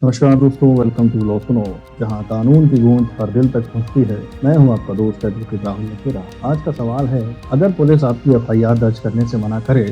नमस्कार दोस्तों, welcome to law सुनो, जहां कानून की गूंज हर दिल तक पहुंचती है। मैं हूं आपका दोस्त एडवोकेट राहुल नकेरा। आज का सवाल है, अगर पुलिस आपकी एफआईआर दर्ज करने से मना करे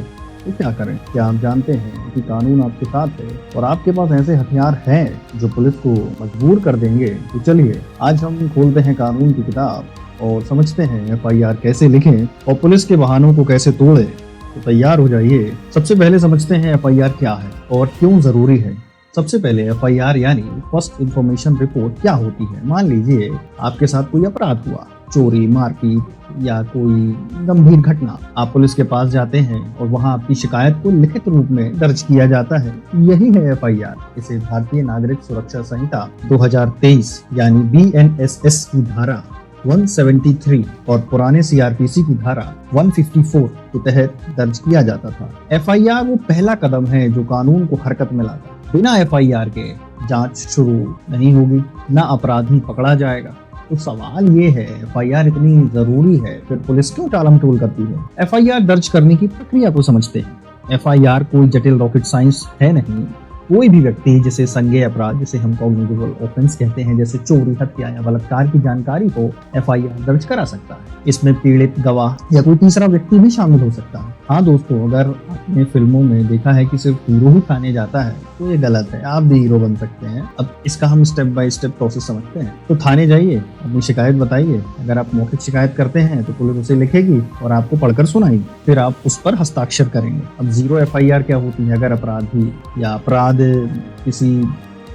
तो क्या करें? क्या आप जानते हैं कि कानून आपके साथ है और आपके पास ऐसे हथियार हैं जो पुलिस को मजबूर कर देंगे? तो चलिए आज हम खोलते हैं कानून की किताब और समझते हैं एफआईआर कैसे लिखें और पुलिस के बहानों को कैसे तोड़ें। तो तैयार हो जाइए। सबसे पहले समझते हैं एफआईआर क्या है और क्यों जरूरी है। सबसे पहले एफआईआर यानी फर्स्ट इंफॉर्मेशन रिपोर्ट क्या होती है। मान लीजिए आपके साथ कोई अपराध हुआ, चोरी, मारपीट या कोई गंभीर घटना। आप पुलिस के पास जाते हैं और वहां आपकी शिकायत को लिखित रूप में दर्ज किया जाता है। यही है एफआईआर। इसे भारतीय नागरिक सुरक्षा संहिता 2023 यानी BNSS की धारा 173 और पुराने सीआरपीसी की धारा 154 के तहत दर्ज किया जाता था। एफआईआर वो पहला कदम है जो कानून को हरकत में लाता है। बिना एफआईआर के जांच शुरू नहीं होगी, ना अपराधी पकड़ा जाएगा। तो सवाल ये है, एफआईआर इतनी जरूरी है, फिर पुलिस क्यों टालमटोल करती है? एफआईआर दर्ज करने की प्रक्रिया को समझते हैं। एफआईआर कोई जटिल रॉकेट साइंस है नहीं। कोई भी व्यक्ति जिसे संज्ञेय अपराध, जिसे हम कॉग्निटिबल ऑफेंस कहते हैं, जैसे चोरी, हत्या या बलात्कार की जानकारी को एफआईआर दर्ज करा सकता है। इसमें पीड़ित, गवाह या कोई तीसरा व्यक्ति भी शामिल हो सकता है। हाँ दोस्तों, अगर आपने फिल्मों में देखा है कि सिर्फ हीरो ही थाने जाता है तो ये गलत है। आप भी हीरो बन सकते हैं। अब इसका हम स्टेप बाय स्टेप प्रोसेस समझते हैं। तो थाने जाइए, अपनी शिकायत बताइए। अगर आप मौखिक शिकायत करते हैं तो पुलिस उसे लिखेगी और आपको पढ़कर सुनाएगी। फिर आप उस पर हस्ताक्षर करेंगे। अब जीरो एफआईआर क्या होती है? अगर अपराधी या अपराध किसी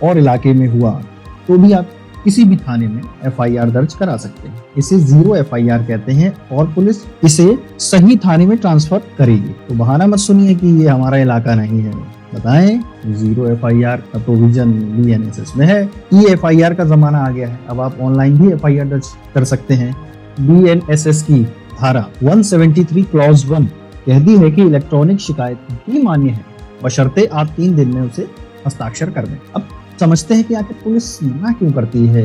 और इलाके में हुआ तो भी आप किसी भी थाने में एफआईआर दर्ज करा सकते हैं। इसे जीरो एफआईआर कहते हैं और पुलिस इसे सही थाने में ट्रांसफर करेगी। तो बहाना मत सुनिए कि ये हमारा इलाका नहीं है। बताएं, जीरो एफआईआर का प्रोविजन BNSS में है। ई एफआईआर का जमाना आ गया है। अब आप ऑनलाइन भी एफआईआर दर्ज कर सकते हैं। BNSS की धारा 173 क्लॉज 1 कहती है कि इलेक्ट्रॉनिक शिकायत ही मान्य है, बशर्ते आप 3 दिन में उसे हस्ताक्षर कर दें। अब समझते हैं कि आखिर पुलिस मना क्यों करती है।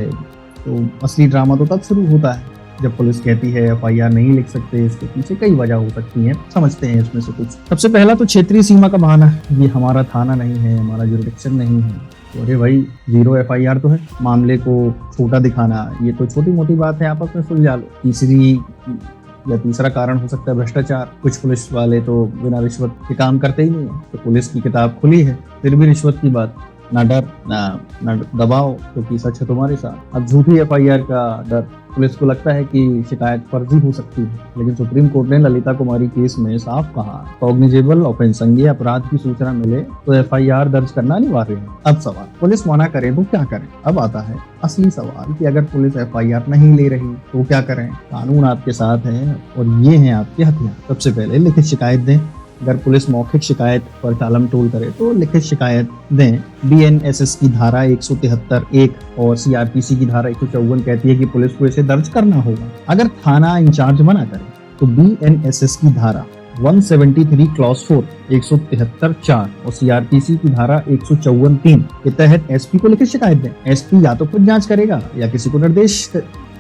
तो असली ड्रामा तो तब शुरू होता है जब पुलिस कहती है एफआईआर नहीं लिख सकते। इसके पीछे कई वजह हो सकती हैं। समझते हैं इसमें से कुछ। सबसे पहला तो क्षेत्रीय सीमा का बहाना। ये हमारा थाना नहीं है, हमारा जुरिडिक्शन नहीं है। तो अरे भाई, जीरो एफआईआर तो है। मामले को छोटा दिखाना, ये तो छोटी मोटी बात है, आपस में सुलझा लो। तीसरा कारण हो सकता है भ्रष्टाचार। कुछ पुलिस वाले तो बिना रिश्वत के काम करते ही नहीं है। तो पुलिस की किताब खुली है, फिर भी रिश्वत की बात। ना डर ना दबाव, क्योंकि सच है तुम्हारे साथ। अब झूठी एफआईआर का डर। पुलिस को लगता है कि शिकायत फर्जी हो सकती है, लेकिन सुप्रीम कोर्ट ने ललिता कुमारी केस में साफ कहा, कॉग्निजेबल ऑफेंस, संज्ञेय अपराध की सूचना मिले तो एफआईआर दर्ज करना अनिवार्य है। अब सवाल, पुलिस मना करे तो क्या करें? अब आता है असली सवाल कि अगर पुलिस एफआईआर नहीं ले रही तो क्या करें? कानून आपके साथ है और ये हैं आपके हथियार। सबसे पहले लिखित शिकायत दें। अगर पुलिस मौखिक शिकायत पर टालमटोल करे तो लिखित शिकायत दें। BNSS की धारा 173(1) और CRPC की धारा 154 कहती है कि पुलिस को इसे दर्ज करना होगा। अगर थाना इंचार्ज मना करे तो BNSS की धारा 173 क्लॉज 4, 173(4) और CRPC की धारा 154(3) के तहत SP को लिखित शिकायत दें। SP या तो खुद जांच करेगा या किसी को निर्देश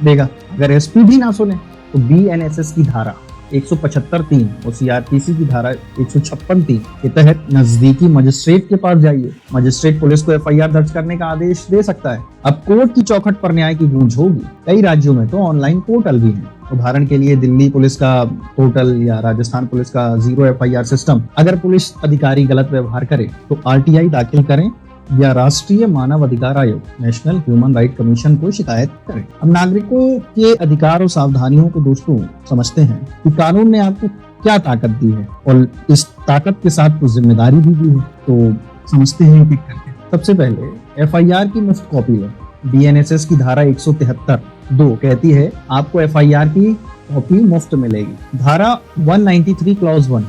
देगा। अगर SP भी ना सुने तो BNSS की धारा 175(3) और CRPC की धारा 156(3) के तहत नजदीकी मजिस्ट्रेट के पास जाइए। मजिस्ट्रेट पुलिस को एफआईआर दर्ज करने का आदेश दे सकता है। अब कोर्ट की चौखट पर न्याय की गूंज होगी। कई राज्यों में तो ऑनलाइन पोर्टल भी हैं। उदाहरण के लिए दिल्ली पुलिस का पोर्टल या राजस्थान पुलिस का जीरो एफआईआर सिस्टम। अगर पुलिस अधिकारी गलत व्यवहार करे तो RTI दाखिल करें या राष्ट्रीय मानव अधिकार आयोग, नेशनल ह्यूमन राइट कमीशन को शिकायत करें। अब नागरिकों के अधिकार और सावधानियों को दोस्तों समझते हैं कि कानून ने आपको क्या ताकत दी है और इस ताकत के साथ कुछ जिम्मेदारी भी दी है। तो समझते हैं कि करके। सबसे पहले एफआईआर की मुफ्त कॉपी लें। BNSS की धारा 173(2) कहती है आपको एफआईआर की कॉपी मुफ्त मिलेगी। धारा 193 क्लॉज 1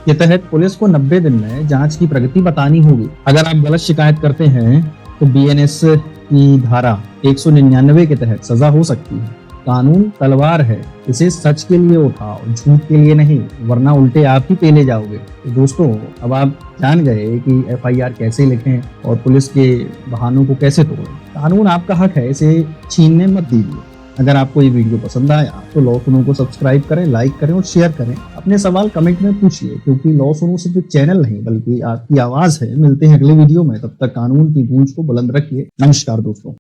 के तहत पुलिस को 90 दिन में जांच की प्रगति बतानी होगी। अगर आप गलत शिकायत करते हैं तो BNS की धारा 199 के तहत सजा हो सकती है। कानून तलवार है, इसे सच के लिए उठाओ, झूठ के लिए नहीं, वरना उल्टे आप ही पेले जाओगे। तो दोस्तों, अब आप जान गए कि एफआईआर कैसे लिखें और पुलिस के बहानों को कैसे तोड़ें। कानून आपका हक है, इसे छीनने मत दीजिए। अगर आपको ये वीडियो पसंद आया तो लॉ सुनो को सब्सक्राइब करें, लाइक करें और शेयर करें। अपने सवाल कमेंट में पूछिए, क्योंकि लॉ सुनो सिर्फ एक चैनल नहीं बल्कि आपकी आवाज है। मिलते हैं अगले वीडियो में, तब तक कानून की गूंज को बुलंद रखिए। नमस्कार दोस्तों।